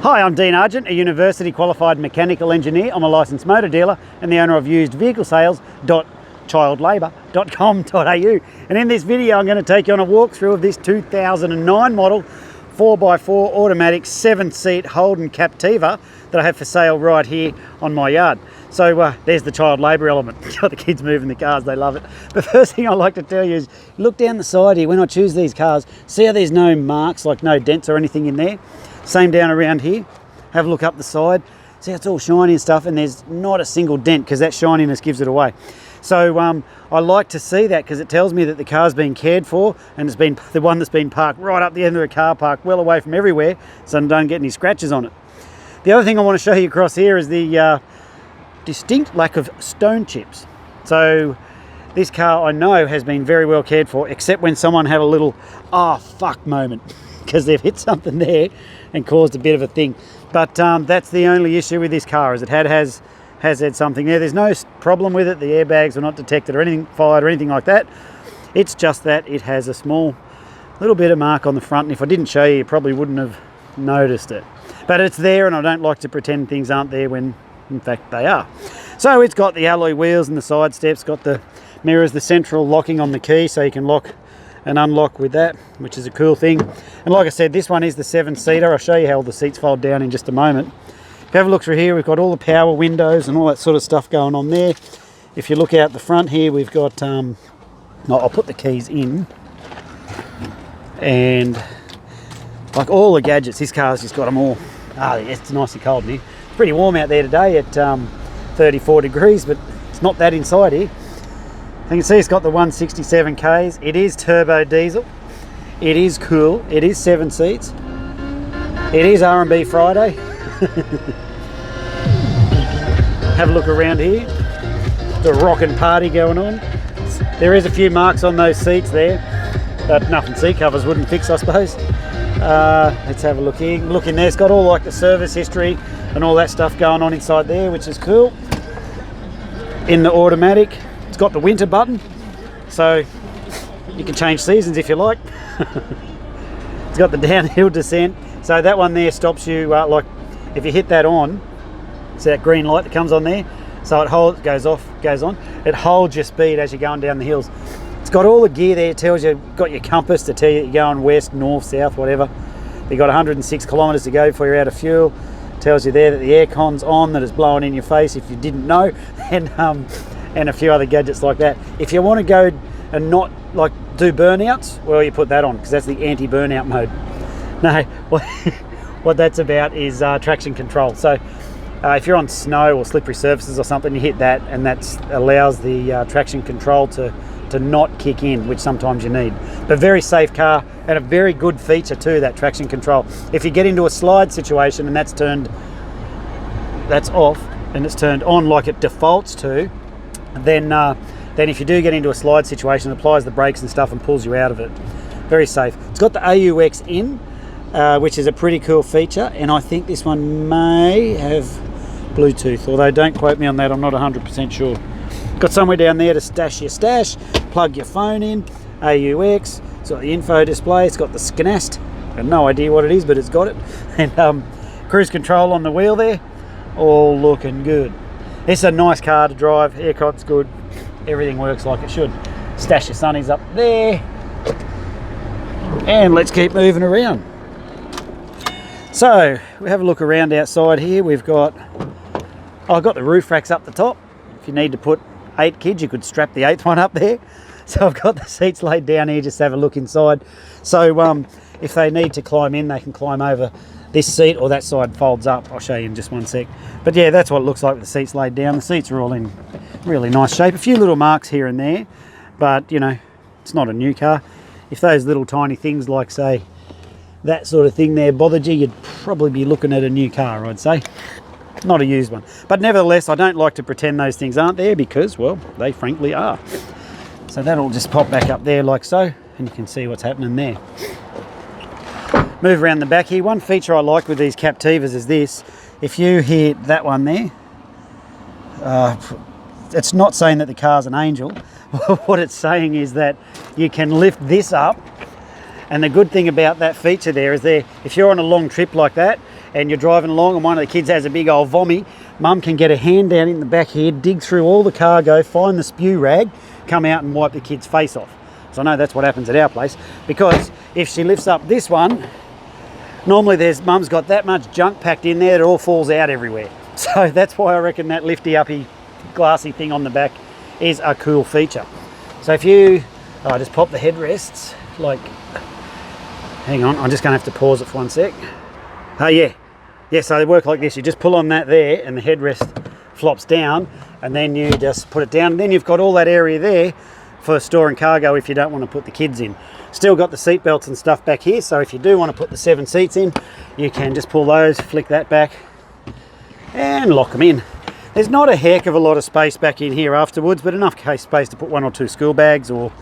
Hi, I'm Dean Argent, a university qualified mechanical engineer. I'm a licensed motor dealer and the owner of usedvehiclesales.childlabour.com.au. And in this video, I'm going to take you on a walkthrough of this 2009 model 4x4 automatic 7-seat Holden Captiva that I have for sale right here on my yard. So there's the child labour element. Got the kids moving the cars, they love it. The first thing I like to tell you is look down the side here when I choose these cars. See how there's no marks, like no dents or anything in there? Same down around here. Have a look up the side. See how it's all shiny and stuff, and there's not a single dent because that shininess gives it away. So I like to see that because it tells me that the car's been cared for, and it's been the one that's been parked right up the end of the car park, well away from everywhere, so I don't get any scratches on it. The other thing I want to show you across here is the distinct lack of stone chips. So this car I know has been very well cared for, except when someone had a little "oh fuck" moment because they've hit something there and caused a bit of a thing. But that's the only issue with this car, is it has had something there. There's no problem with it. The airbags were not detected or anything fired or anything like that. It's just that it has a small little bit of mark on the front, and if I didn't show you, you probably wouldn't have noticed it. But it's there, and I don't like to pretend things aren't there when in fact they are. So it's got the alloy wheels and the side steps, got the mirrors, the central locking on the key, so you can lock and unlock with that, which is a cool thing. And like I said, this one is the 7-seater. I'll show you how the seats fold down in just a moment. If you have a look through here, we've got all the power windows and all that sort of stuff going on there. If you look out the front here, we've got I'll put the keys in, and like all the gadgets, this car's just got them all. It's nice and cold in here. It's pretty warm out there today at 34 degrees, but it's not that inside here. You can see it's got the 167 Ks. It is turbo diesel. It is cool. It is 7 seats. It is R&B Friday. Have a look around here. The rockin' party going on. There is a few marks on those seats there, but nothing seat covers wouldn't fix, I suppose. Let's have a look here. Look in there. It's got all like the service history and all that stuff going on inside there, which is cool. In the automatic, it's got the winter button, so you can change seasons if you like. It's got the downhill descent, so that one there stops you, like if you hit that on, it's that green light that comes on there, so it holds, goes off, goes on. It holds your speed as you're going down the hills. It's got all the gear there. It tells you, got your compass to tell you you're going west, north, south, whatever. You've got 106 kilometres to go before you're out of fuel. It tells you there that the aircon's on, that it's blowing in your face if you didn't know, and a few other gadgets like that. If you want to go and not like do burnouts, well, you put that on because that's the anti-burnout mode. No, what that's about is traction control. So if you're on snow or slippery surfaces or something, you hit that, and that allows the traction control to not kick in, which sometimes you need. But very safe car, and a very good feature too, that traction control. If you get into a slide situation and that's off and it's turned on like it defaults to, then if you do get into a slide situation, it applies the brakes and stuff and pulls you out of it. Very safe. It's got the AUX in, which is a pretty cool feature, and I think this one may have Bluetooth, although don't quote me on that, I'm not 100% sure. Got somewhere down there to stash your stash, plug your phone in, AUX, it's got the info display, it's got the SCNAST, I have no idea what it is, but it's got it, and cruise control on the wheel there, all looking good. It's a nice car to drive, aircon's good, everything works like it should. Stash your sunnies up there, and let's keep moving around. So we have a look around outside here. I've got the roof racks up the top. If you need to put 8 kids, you could strap the 8th one up there. So I've got the seats laid down here, just have a look inside. So if they need to climb in, they can climb over this seat, or that side folds up. I'll show you in just one sec. But yeah, that's what it looks like with the seats laid down. The seats are all in really nice shape. A few little marks here and there, but you know, it's not a new car. If those little tiny things like, say, that sort of thing there bothered you, you'd probably be looking at a new car, I'd say. Not a used one. But nevertheless, I don't like to pretend those things aren't there because, well, they frankly are. So that'll just pop back up there like so, and you can see what's happening there. Move around the back here. One feature I like with these Captivas is this. If you hit that one there, it's not saying that the car's an angel. What it's saying is that you can lift this up, and the good thing about that feature there is if you're on a long trip like that and you're driving along and one of the kids has a big old vommy, mum can get a hand down in the back here, dig through all the cargo, find the spew rag, come out and wipe the kid's face off. So I know that's what happens at our place, because if she lifts up this one, normally mum's got that much junk packed in there that it all falls out everywhere. So that's why I reckon that lifty uppy glassy thing on the back is a cool feature. So if you, just pop the headrests, like, hang on, I'm just gonna have to pause it for 1 sec. Oh yeah, so they work like this. You just pull on that there and the headrest flops down, and then you just put it down, and then you've got all that area there for storing cargo if you don't want to put the kids in. Still got the seat belts and stuff back here, so if you do want to put the 7 seats in, you can just pull those, flick that back and lock them in. There's not a heck of a lot of space back in here afterwards, but enough case space to put 1 or 2 school bags, or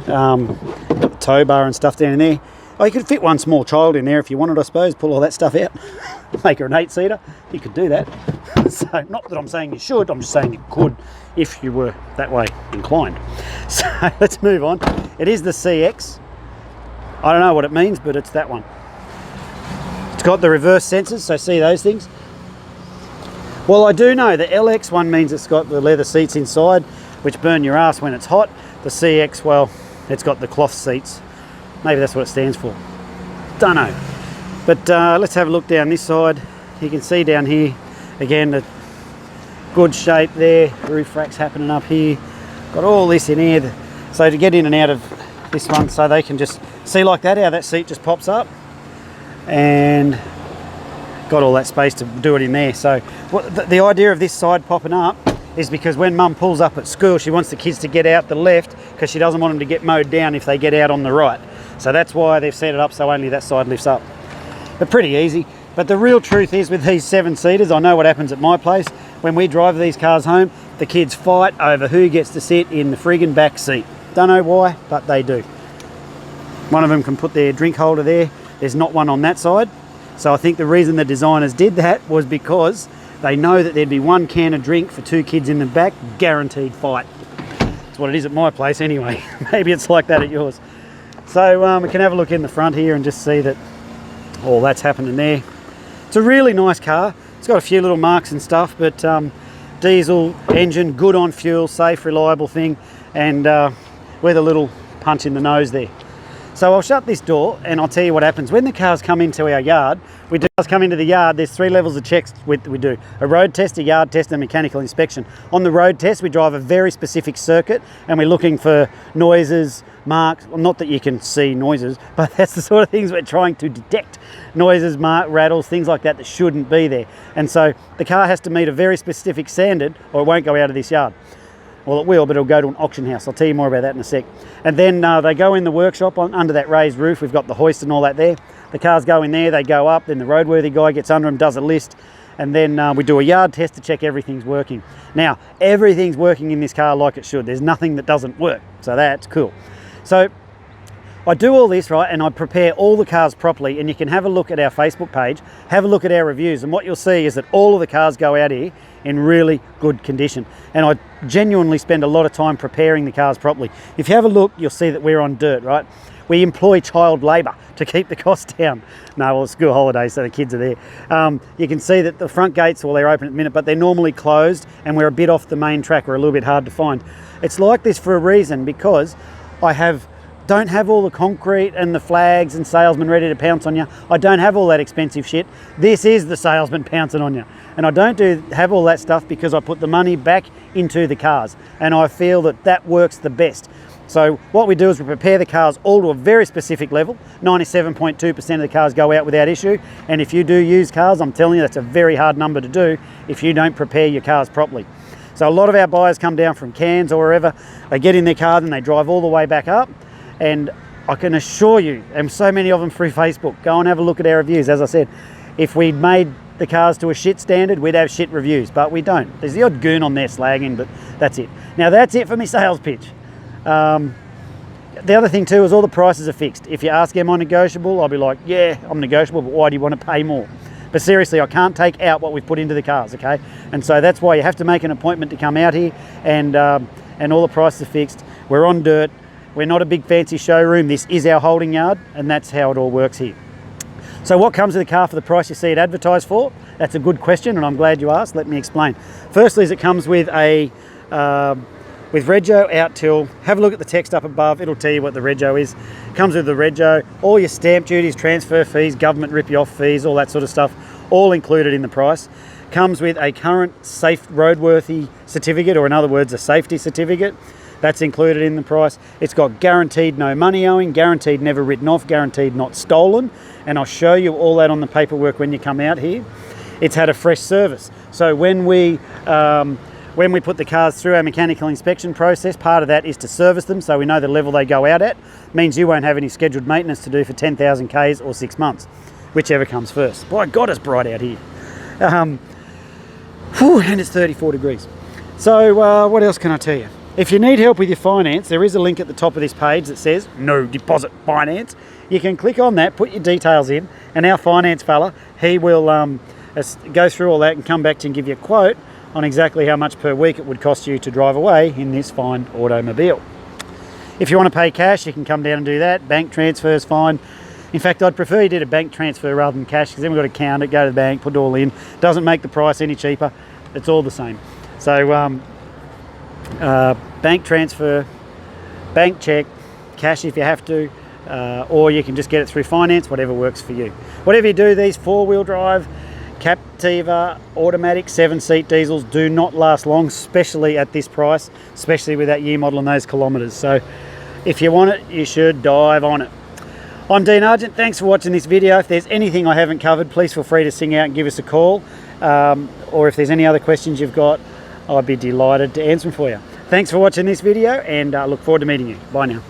tow bar and stuff down in there. Oh, you could fit one small child in there if you wanted, I suppose. Pull all that stuff out, make her an 8-seater. You could do that. So, not that I'm saying you should, I'm just saying you could if you were that way inclined. So let's move on. It is the CX. I don't know what it means, but it's that one. It's got the reverse sensors, so see those things? Well, I do know the LX one means it's got the leather seats inside, which burn your ass when it's hot. The CX, well, it's got the cloth seats. Maybe that's what it stands for. Don't know. But let's have a look down this side. You can see down here, again, the good shape there. Roof racks happening up here. Got all this in here. So to get in and out of this one, so they can just see like that, how that seat just pops up. And got all that space to do it in there. So the idea of this side popping up is because when mum pulls up at school, she wants the kids to get out the left because she doesn't want them to get mowed down if they get out on the right. So that's why they've set it up so only that side lifts up. But pretty easy. But the real truth is, with these 7-seaters, I know what happens at my place. When we drive these cars home, the kids fight over who gets to sit in the friggin' back seat. Don't know why, but they do. One of them can put their drink holder there. There's not one on that side. So I think the reason the designers did that was because they know that there'd be 1 can of drink for 2 kids in the back, guaranteed fight. That's what it is at my place anyway. Maybe it's like that at yours. So we can have a look in the front here and just see that all that's happening there. It's a really nice car. It's got a few little marks and stuff, but diesel engine, good on fuel, safe, reliable thing, and with a little punch in the nose there. So I'll shut this door and I'll tell you what happens. When the cars come into our yard, there's 3 levels of checks we do. A road test, a yard test, and a mechanical inspection. On the road test, we drive a very specific circuit and we're looking for noises, marks, well, not that you can see noises, but that's the sort of things we're trying to detect. Noises, rattles, things like that shouldn't be there. And so the car has to meet a very specific standard or it won't go out of this yard. Well, it will, but it'll go to an auction house. I'll tell you more about that in a sec. And then they go in the workshop under that raised roof. We've got the hoist and all that there. The cars go in there, they go up, then the roadworthy guy gets under them, does a list, and then we do a yard test to check everything's working. Now, everything's working in this car like it should. There's nothing that doesn't work, so that's cool. So I do all this, right, and I prepare all the cars properly, and you can have a look at our Facebook page, have a look at our reviews, and what you'll see is that all of the cars go out here in really good condition. And I genuinely spend a lot of time preparing the cars properly. If you have a look, you'll see that we're on dirt, right? We employ child labour to keep the cost down. No, well, it's school holidays, so the kids are there. You can see that the front gates, well, they're open at the minute, but they're normally closed, and we're a bit off the main track. We're a little bit hard to find. It's like this for a reason, because I don't have all the concrete and the flags and salesmen ready to pounce on you. I don't have all that expensive shit. This is the salesman pouncing on you. And I don't have all that stuff because I put the money back into the cars. And I feel that that works the best. So what we do is we prepare the cars all to a very specific level. 97.2% of the cars go out without issue. And if you do use cars, I'm telling you, that's a very hard number to do if you don't prepare your cars properly. So a lot of our buyers come down from Cairns or wherever. They get in their car and they drive all the way back up. And I can assure you, and so many of them through Facebook, go and have a look at our reviews. As I said, if we'd made the cars to a shit standard, we'd have shit reviews, but we don't. There's the odd goon on there slagging, but that's it. Now that's it for my sales pitch. The other thing too is all the prices are fixed. If you ask, am I negotiable? I'll be like, yeah, I'm negotiable, but why do you want to pay more? But seriously, I can't take out what we've put into the cars, okay? And so that's why you have to make an appointment to come out here, and all the prices are fixed. We're on dirt. We're not a big fancy showroom. This is our holding yard, and that's how it all works here. So what comes with the car for the price you see it advertised for? That's a good question, and I'm glad you asked. Let me explain. Firstly, is it comes with a with rego out till, have a look at the text up above, it'll tell you what the rego is. Comes with the rego, all your stamp duties, transfer fees, government rip-you-off fees, all that sort of stuff, all included in the price. Comes with a current safe roadworthy certificate, or in other words, a safety certificate. That's included in the price. It's got guaranteed no money owing, guaranteed never written off, guaranteed not stolen, and I'll show you all that on the paperwork when you come out here. It's had a fresh service. So when we put the cars through our mechanical inspection process, part of that is to service them so we know the level they go out at. Means you won't have any scheduled maintenance to do for 10,000 Ks or 6 months, whichever comes first. By God, it's bright out here. And it's 34 degrees. So what else can I tell you? If you need help with your finance, there is a link at the top of this page that says no deposit finance. You can click on that, put your details in, and our finance fella, he will go through all that and come back to you and give you a quote on exactly how much per week it would cost you to drive away in this fine automobile. If you want to pay cash, you can come down and do that. Bank transfer is fine. In fact, I'd prefer you did a bank transfer rather than cash, because then we've got to count it, go to the bank, put it all in. Doesn't make the price any cheaper. It's all the same. So bank transfer, bank check, cash if you have to, or you can just get it through finance, whatever works for you. Whatever you do, these four-wheel drive Captiva automatic 7-seat diesels do not last long, especially at this price, especially with that year model and those kilometres. So if you want it, you should dive on it. I'm Dean Argent. Thanks for watching this video. If there's anything I haven't covered, please feel free to sing out and give us a call. Or if there's any other questions you've got, I'd be delighted to answer them for you. Thanks for watching this video, and I look forward to meeting you. Bye now.